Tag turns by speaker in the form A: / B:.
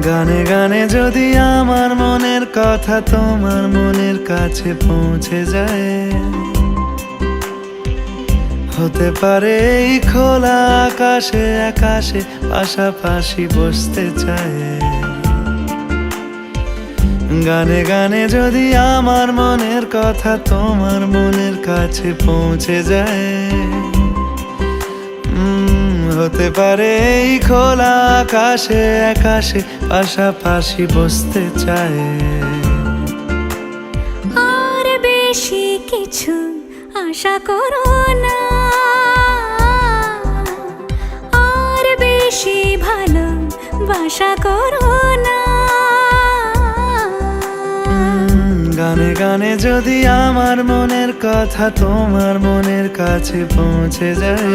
A: গানে গানে যদি আমার মনের কথা তোমার মনের কাছে পৌঁছে যায়, হতে পারে এই খোলা আকাশে আকাশে পাশাপাশি বসতে চায়। গানে গানে যদি আমার মনের কথা তোমার মনের কাছে পৌঁছে যায়, হতে পারে এই খোলা আকাশে আকাশে পাশাপাশি বসতে চায়।
B: আর বেশি কিছু আশা করো না, আর বেশি ভালোবাসা করো না।
A: গানে গানে যদি আমার মনের কথা তোমার মনের কাছে পৌঁছে যায়,